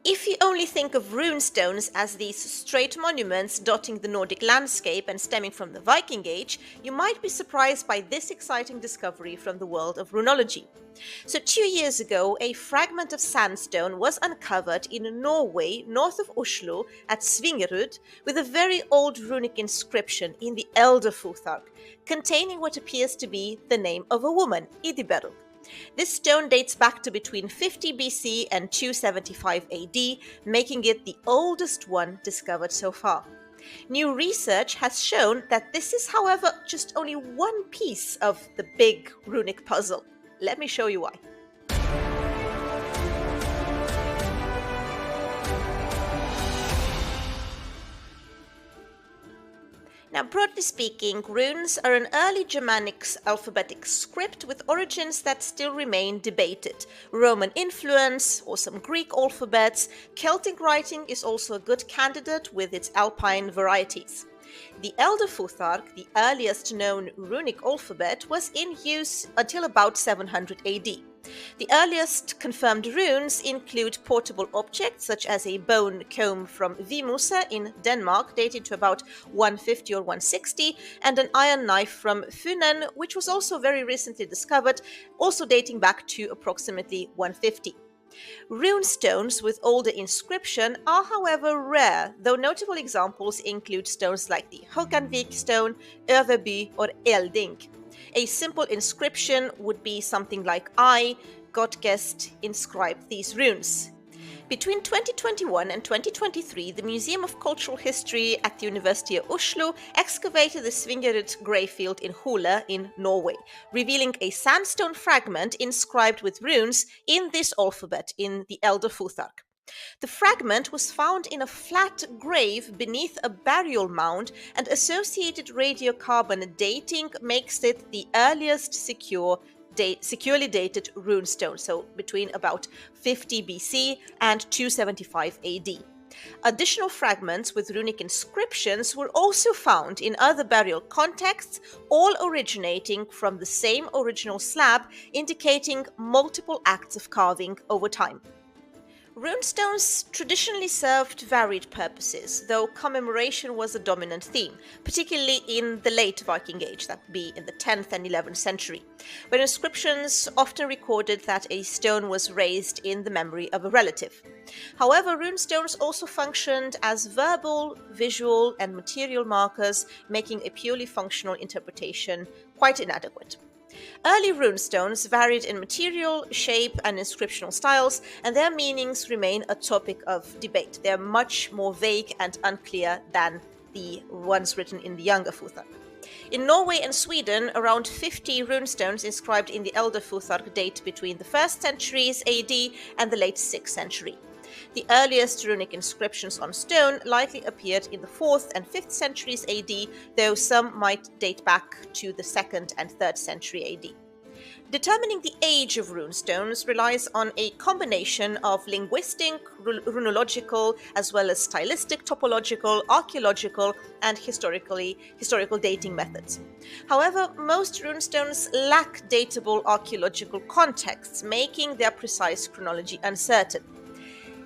If you only think of rune-stones as these straight monuments dotting the Nordic landscape and stemming from the Viking Age, you might be surprised by this exciting discovery from the world of runology. So 2 years ago, a fragment of sandstone was uncovered in Norway, north of Oslo, at Svingerud, with a very old runic inscription in the elder futhark, containing what appears to be the name of a woman, idiberug. This stone dates back to between 50 BC and 275 AD, making it the oldest one discovered so far. New research has shown that this is, however, just only one piece of the big runic puzzle. Let me show you why. Now, broadly speaking, runes are an early Germanic alphabetic script with origins that still remain debated. Roman influence or some Greek alphabets. Celtic writing is also a good candidate with its Alpine varieties. The Elder Futhark, the earliest known runic alphabet, was in use until about 700 AD. The earliest confirmed runes include portable objects such as a bone comb from Vimose in Denmark dating to about 150 or 160 and an iron knife from Funen, which was also very recently discovered, also dating back to approximately 150. Rune-stones with older inscription are however rare, though notable examples include stones like the Håkanvik stone, Överby or Elding. A simple inscription would be something like I, Gottgest, inscribed these runes. Between 2021 and 2023, the Museum of Cultural History at the University of Oslo excavated the Svingerud gravefield in Hole in Norway, revealing a sandstone fragment inscribed with runes in this alphabet in the Elder Futhark. The fragment was found in a flat grave beneath a burial mound, and associated radiocarbon dating makes it the earliest securely dated runestone, so between about 50 BC and 275 AD. Additional fragments with runic inscriptions were also found in other burial contexts, all originating from the same original slab, indicating multiple acts of carving over time. Runestones traditionally served varied purposes, though commemoration was a dominant theme, particularly in the late Viking Age, that would be in the 10th and 11th century, where inscriptions often recorded that a stone was raised in the memory of a relative. However, runestones also functioned as verbal, visual, and material markers, making a purely functional interpretation quite inadequate. Early runestones varied in material, shape, and inscriptional styles, and their meanings remain a topic of debate. They are much more vague and unclear than the ones written in the younger Futhark. In Norway and Sweden, around 50 runestones inscribed in the Elder Futhark date between the 1st centuries AD and the late 6th century. The earliest runic inscriptions on stone likely appeared in the 4th and 5th centuries AD, though some might date back to the 2nd and 3rd century AD. Determining the age of runestones relies on a combination of linguistic, runological, as well as stylistic, topological, archaeological, and historical dating methods. However, most runestones lack datable archaeological contexts, making their precise chronology uncertain.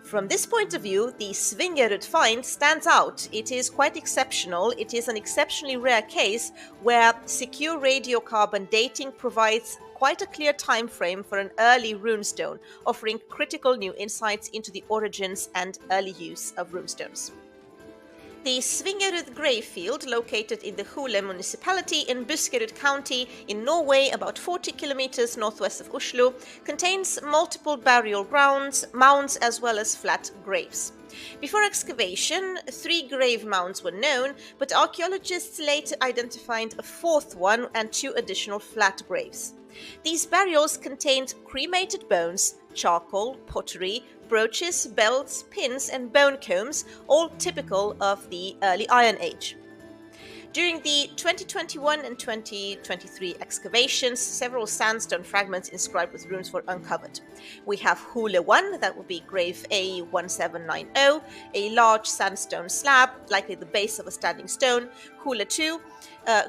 From this point of view, the Svingerud find stands out. It is quite exceptional. It is an exceptionally rare case where secure radiocarbon dating provides quite a clear time frame for an early runestone, offering critical new insights into the origins and early use of runestones. The Svingerud gravefield, located in the Hole municipality in Buskerud county in Norway, about 40 kilometers northwest of Oslo, contains multiple burial grounds, mounds, as well as flat graves. Before excavation, 3 grave mounds were known, but archaeologists later identified a 4th one and 2 additional flat graves. These burials contained cremated bones, charcoal, pottery, brooches, belts, pins, and bone combs, all typical of the early Iron Age. During the 2021 and 2023 excavations, several sandstone fragments inscribed with runes were uncovered. We have Hole 1, that would be grave A1790, a large sandstone slab, likely the base of a standing stone. Hole 2,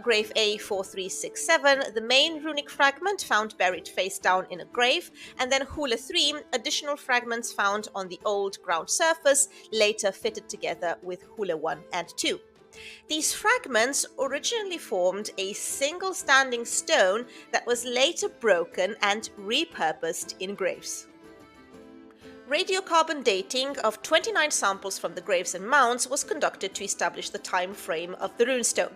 grave A4367, the main runic fragment found buried face down in a grave, and then Hule 3, additional fragments found on the old ground surface, later fitted together with Hule 1 and 2. These fragments originally formed a single standing stone that was later broken and repurposed in graves. Radiocarbon dating of 29 samples from the graves and mounds was conducted to establish the time frame of the runestone.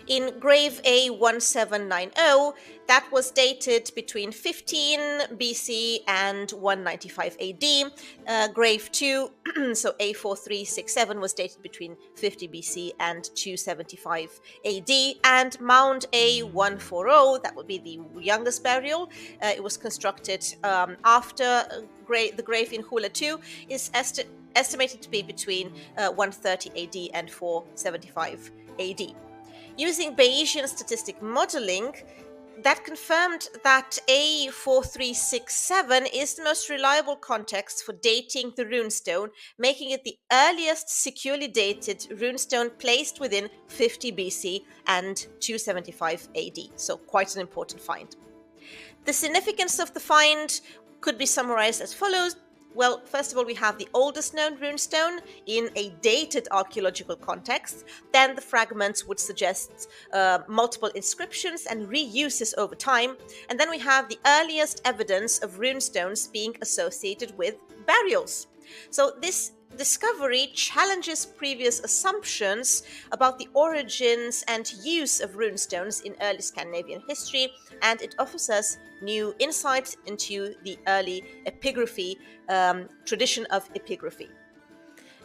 In grave A1790, that was dated between 15 BC and 195 AD. Grave 2, so A4367, was dated between 50 BC and 275 AD. And mound A140, that would be the youngest burial, it was constructed after the grave in Hule 2, is estimated to be between 130 AD and 475 AD. Using Bayesian statistic modeling, that confirmed that A4367 is the most reliable context for dating the runestone, making it the earliest securely dated runestone placed within 50 BC and 275 AD. So quite an important find. The significance of the find could be summarized as follows. Well, first of all, we have the oldest known runestone in a dated archaeological context. Then the fragments would suggest multiple inscriptions and reuses over time. And then we have the earliest evidence of runestones being associated with burials. So this discovery challenges previous assumptions about the origins and use of runestones in early Scandinavian history, and it offers us new insights into the early epigraphy, tradition of epigraphy.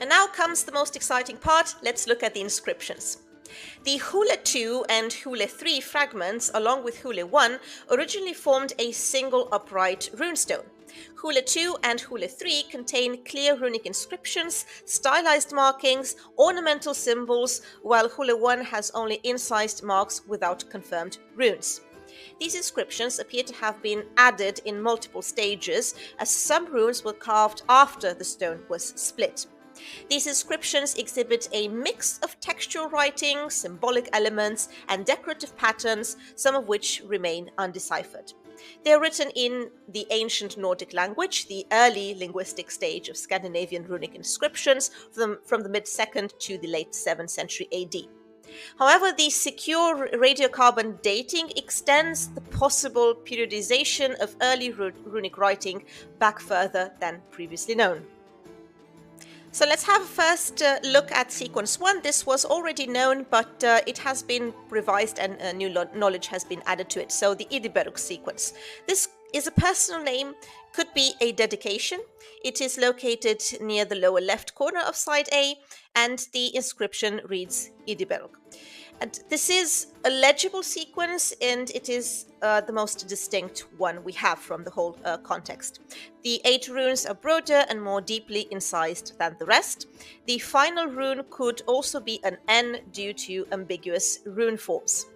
And now comes the most exciting part. Let's look at the inscriptions. The Hule 2 and Hule 3 fragments, along with Hule 1, originally formed a single upright runestone. Hule 2 and Hule 3 contain clear runic inscriptions, stylized markings, ornamental symbols, while Hule 1 has only incised marks without confirmed runes. These inscriptions appear to have been added in multiple stages, as some runes were carved after the stone was split. These inscriptions exhibit a mix of textual writing, symbolic elements, and decorative patterns, some of which remain undeciphered. They are written in the ancient Nordic language, the early linguistic stage of Scandinavian runic inscriptions from the mid-2nd to the late 7th century AD. However, the secure radiocarbon dating extends the possible periodization of early runic writing back further than previously known. So let's have a first look at sequence 1. This was already known, but it has been revised and new knowledge has been added to it. So the idiberug sequence. This is a personal name, could be a dedication. It is located near the lower left corner of side A, and the inscription reads idiberug. And this is a legible sequence, and it is the most distinct one we have from the whole context. The 8 runes are broader and more deeply incised than the rest. The final rune could also be an N due to ambiguous rune forms.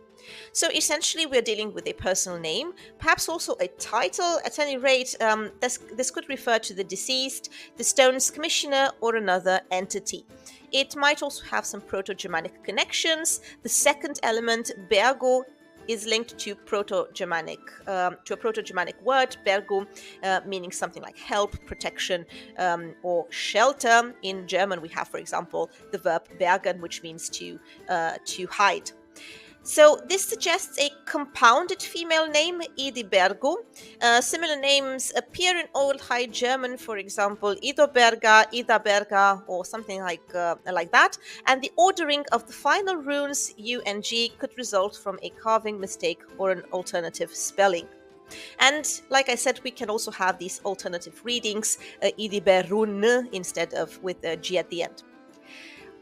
So essentially we're dealing with a personal name, perhaps also a title. At any rate, this could refer to the deceased, the stone's commissioner, or another entity. It might also have some Proto-Germanic connections. The second element, bergo, is linked to Proto-Germanic, to a Proto-Germanic word, bergo, meaning something like help, protection, or shelter. In German, we have, for example, the verb bergen, which means to hide. So this suggests a compounded female name, idibergu. Similar names appear in Old High German, for example, idoberga, idaberga, or something like that. And the ordering of the final runes, U and G, could result from a carving mistake or an alternative spelling. And like I said, we can also have these alternative readings, idiberun instead of with a G at the end.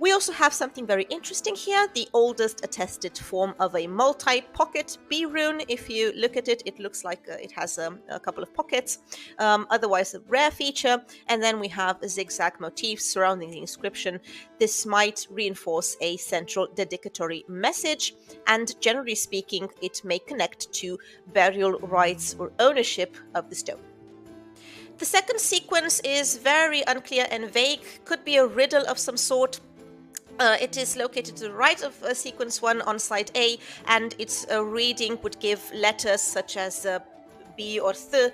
We also have something very interesting here, the oldest attested form of a multi-pocket B rune. If you look at it, it looks like it has a couple of pockets, otherwise a rare feature. And then we have a zigzag motif surrounding the inscription. This might reinforce a central dedicatory message, and generally speaking, it may connect to burial rights or ownership of the stone. The second sequence is very unclear and vague, could be a riddle of some sort. It is located to the right of sequence 1 on side A, and its reading would give letters such as B or Th,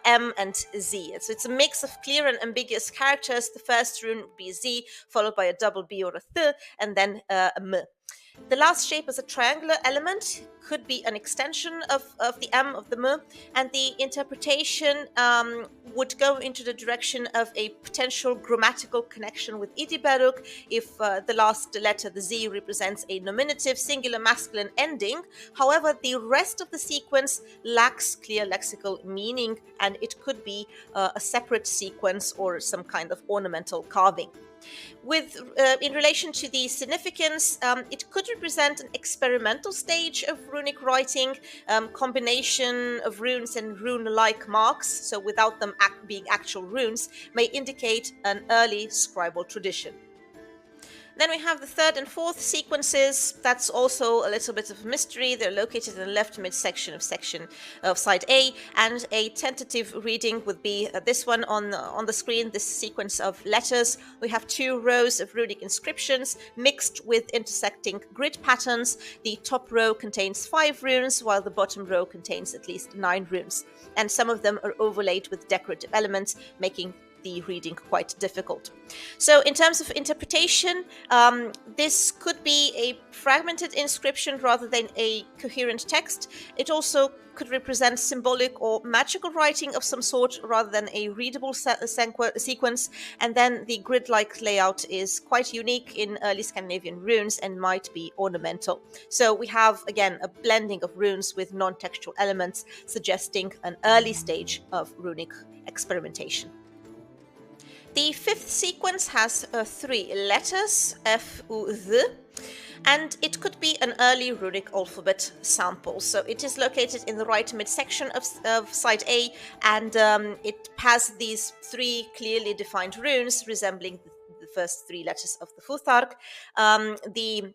M and Z. So it's a mix of clear and ambiguous characters. The first rune would be Z, followed by a double B or a Th, and then a M. The last shape is a triangular element, could be an extension of the M, of the M, and the interpretation would go into the direction of a potential grammatical connection with idiberug if the last letter, the Z, represents a nominative singular masculine ending. However, the rest of the sequence lacks clear lexical meaning, and it could be a separate sequence or some kind of ornamental carving. In relation to the significance, it could represent an experimental stage of runic writing, combination of runes and rune-like marks, so without them being actual runes, may indicate an early scribal tradition. Then we have the third and fourth sequences. That's also a little bit of a mystery. They're located in the left midsection of side A, and a tentative reading would be this one on the screen, this sequence of letters. We have 2 rows of runic inscriptions mixed with intersecting grid patterns. The top row contains 5 runes, while the bottom row contains at least 9 runes, and some of them are overlaid with decorative elements, making the reading quite difficult. So in terms of interpretation, this could be a fragmented inscription rather than a coherent text. It also could represent symbolic or magical writing of some sort rather than a readable sequence. And then the grid-like layout is quite unique in early Scandinavian runes and might be ornamental. So we have, again, a blending of runes with non-textual elements, suggesting an early stage of runic experimentation. The fifth sequence has 3 letters, F, U, Th, and it could be an early runic alphabet sample. So it is located in the right midsection of side A, and it has these 3 clearly defined runes resembling the first 3 letters of the futhark. The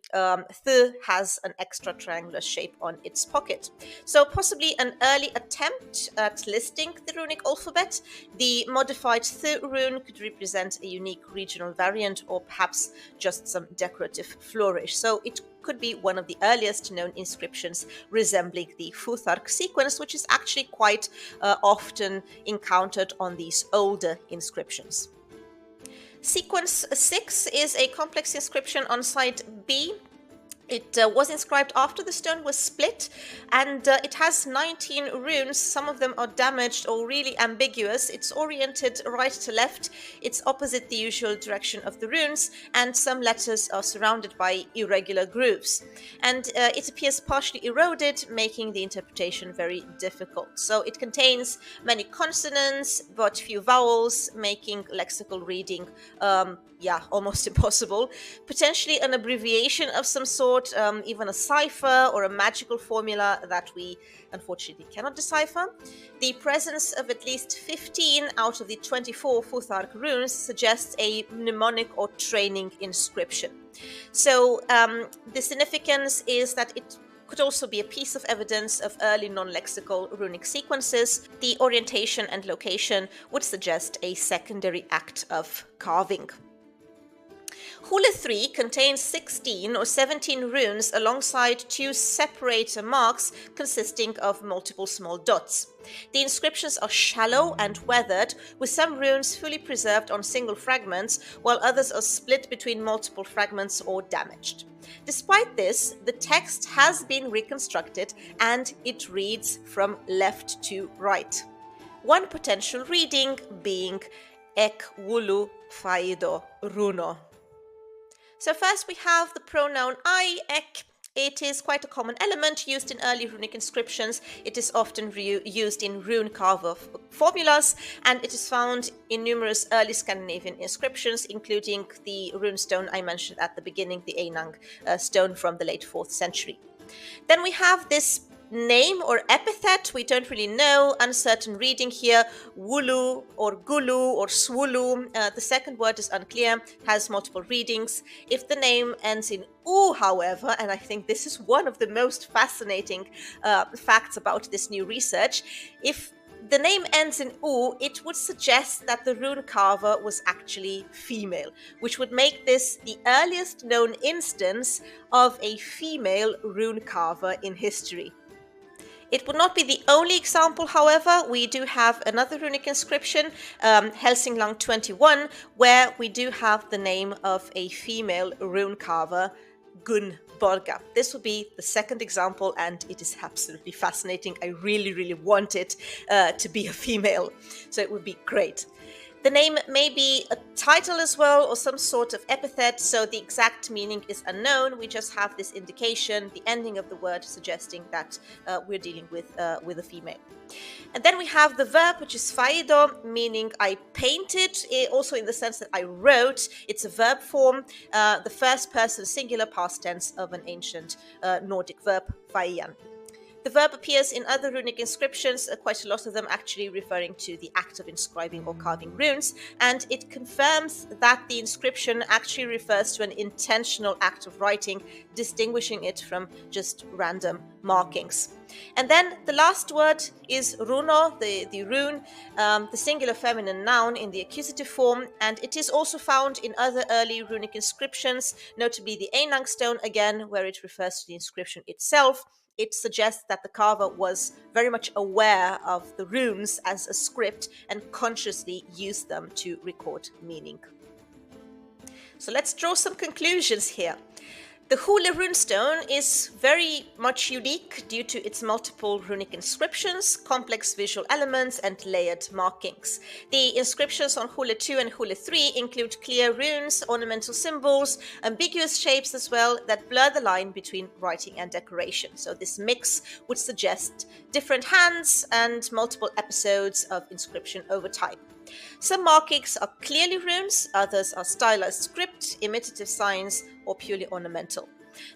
Th has an extra triangular shape on its pocket. So possibly an early attempt at listing the runic alphabet. The modified Th rune could represent a unique regional variant, or perhaps just some decorative flourish. So it could be one of the earliest known inscriptions resembling the futhark sequence, which is actually quite often encountered on these older inscriptions. Sequence 6 is a complex inscription on side B. It was inscribed after the stone was split, and it has 19 runes. Some of them are damaged or really ambiguous. It's oriented right to left. It's opposite the usual direction of the runes, and some letters are surrounded by irregular grooves. And it appears partially eroded, making the interpretation very difficult. So it contains many consonants, but few vowels, making lexical reading almost impossible. Potentially an abbreviation of some sort, even a cipher or a magical formula that we unfortunately cannot decipher. The presence of at least 15 out of the 24 futhark runes suggests a mnemonic or training inscription. So the significance is that it could also be a piece of evidence of early non-lexical runic sequences. The orientation and location would suggest a secondary act of carving. Hule 3 contains 16 or 17 runes alongside 2 separate marks consisting of multiple small dots. The inscriptions are shallow and weathered, with some runes fully preserved on single fragments, while others are split between multiple fragments or damaged. Despite this, the text has been reconstructed and it reads from left to right. One potential reading being Ek wulu faido runo. So first we have the pronoun I, ek. It is quite a common element used in early runic inscriptions. It is often used in rune-carver formulas, and it is found in numerous early Scandinavian inscriptions, including the rune-stone I mentioned at the beginning, the Einang stone from the late 4th century. Then we have this name or epithet, we don't really know, uncertain reading here, wulu or gulu or swulu. The second word is unclear, has multiple readings. If the name ends in u, however, and I think this is one of the most fascinating facts about this new research, if the name ends in U, it would suggest that the rune carver was actually female, which would make this the earliest known instance of a female rune carver in history. It would not be the only example, however. We do have another runic inscription, Helsingland 21, where we do have the name of a female rune carver, Gunborga. This would be the second example, and it is absolutely fascinating. I really, really want it to be a female, so it would be great. The name may be a title as well, or some sort of epithet, so the exact meaning is unknown. We just have this indication, the ending of the word, suggesting that we're dealing with a female. And then we have the verb, which is faido, meaning I painted, also in the sense that I wrote. It's a verb form, the first person singular past tense of an ancient Nordic verb, faian. The verb appears in other runic inscriptions, quite a lot of them actually referring to the act of inscribing or carving runes, and it confirms that the inscription actually refers to an intentional act of writing, distinguishing it from just random markings. And then the last word is runo, the rune, the singular feminine noun in the accusative form, and it is also found in other early runic inscriptions, notably the stone again, where it refers to the inscription itself. It suggests that the carver was very much aware of the runes as a script and consciously used them to record meaning. So let's draw some conclusions here. The Hule runestone is very much unique due to its multiple runic inscriptions, complex visual elements, and layered markings. The inscriptions on Hule 2 and Hule 3 include clear runes, ornamental symbols, ambiguous shapes as well that blur the line between writing and decoration. So this mix would suggest different hands and multiple episodes of inscription over time. Some markings are clearly runes, others are stylized script, imitative signs, or purely ornamental.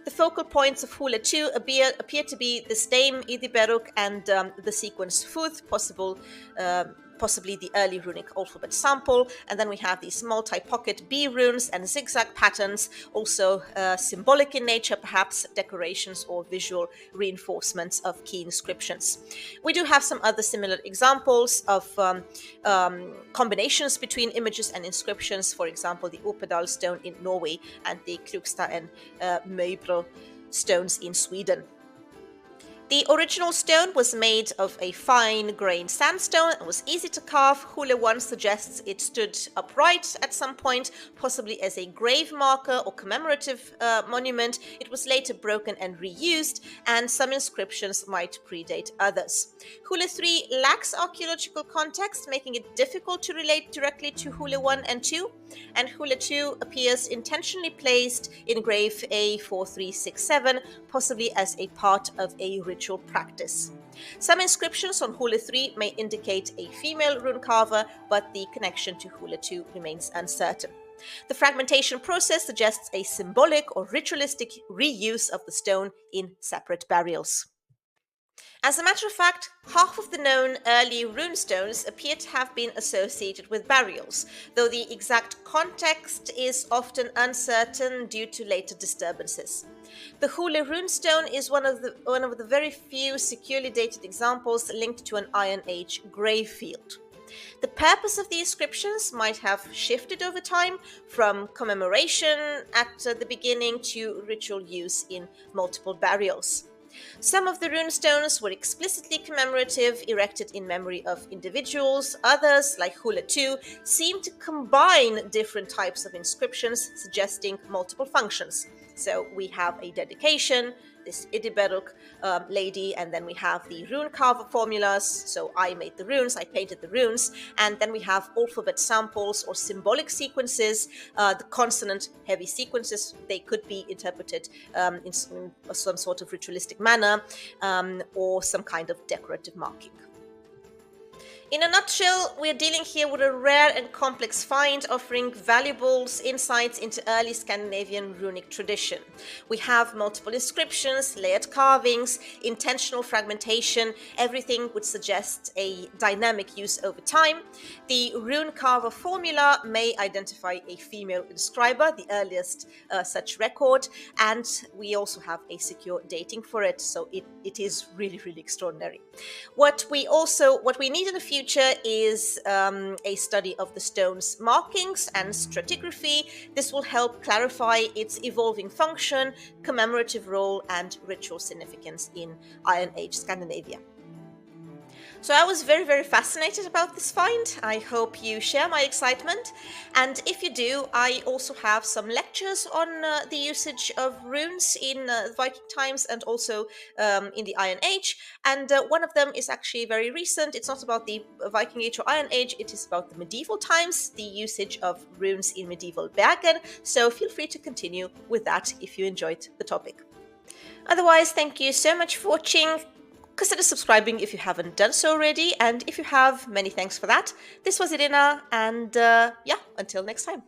The focal points of Hule 2 appear to be the stem, idiberug, and the sequence futh, possibly the early runic alphabet sample. And then we have these multi-pocket B runes and zigzag patterns, also symbolic in nature, perhaps decorations or visual reinforcements of key inscriptions. We do have some other similar examples of combinations between images and inscriptions, for example, the Opedal stone in Norway and the Kruksta and Möbro stones in Sweden. The original stone was made of a fine-grained sandstone and was easy to carve. Hule 1 suggests it stood upright at some point, possibly as a grave marker or commemorative monument. It was later broken and reused, and some inscriptions might predate others. Hule 3 lacks archaeological context, making it difficult to relate directly to Hule 1 and 2, and Hule 2 appears intentionally placed in grave A4367, possibly as a part of a ritual practice. Some inscriptions on Hule 3 may indicate a female rune carver, but the connection to Hule 2 remains uncertain. The fragmentation process suggests a symbolic or ritualistic reuse of the stone in separate burials. As a matter of fact, half of the known early runestones appear to have been associated with burials, though the exact context is often uncertain due to later disturbances. The Hule runestone is one of the very few securely dated examples linked to an Iron Age grave field. The purpose of the inscriptions might have shifted over time from commemoration at the beginning to ritual use in multiple burials. Some of the runestones were explicitly commemorative, erected in memory of individuals. Others, like Hule 2, seem to combine different types of inscriptions, suggesting multiple functions. So we have a dedication, this idiberug lady, and then we have the rune-carver formulas. So I made the runes, I painted the runes, and then we have alphabet samples or symbolic sequences, the consonant-heavy sequences. They could be interpreted in some sort of ritualistic manner or some kind of decorative marking. In a nutshell, we're dealing here with a rare and complex find offering valuable insights into early Scandinavian runic tradition. We have multiple inscriptions, layered carvings, intentional fragmentation, everything would suggest a dynamic use over time. The rune-carver formula may identify a female inscriber, the earliest such record, and we also have a secure dating for it, so it is really, really extraordinary. What we need in the future is a study of the stone's markings and stratigraphy. This will help clarify its evolving function, commemorative role, and ritual significance in Iron Age Scandinavia. So I was very, very fascinated about this find. I hope you share my excitement. And if you do, I also have some lectures on the usage of runes in Viking times and also in the Iron Age. And one of them is actually very recent. It's not about the Viking Age or Iron Age. It is about the medieval times, the usage of runes in medieval Bergen. So feel free to continue with that if you enjoyed the topic. Otherwise, thank you so much for watching. Consider subscribing if you haven't done so already, and if you have, many thanks for that. This was Irina, and yeah, until next time.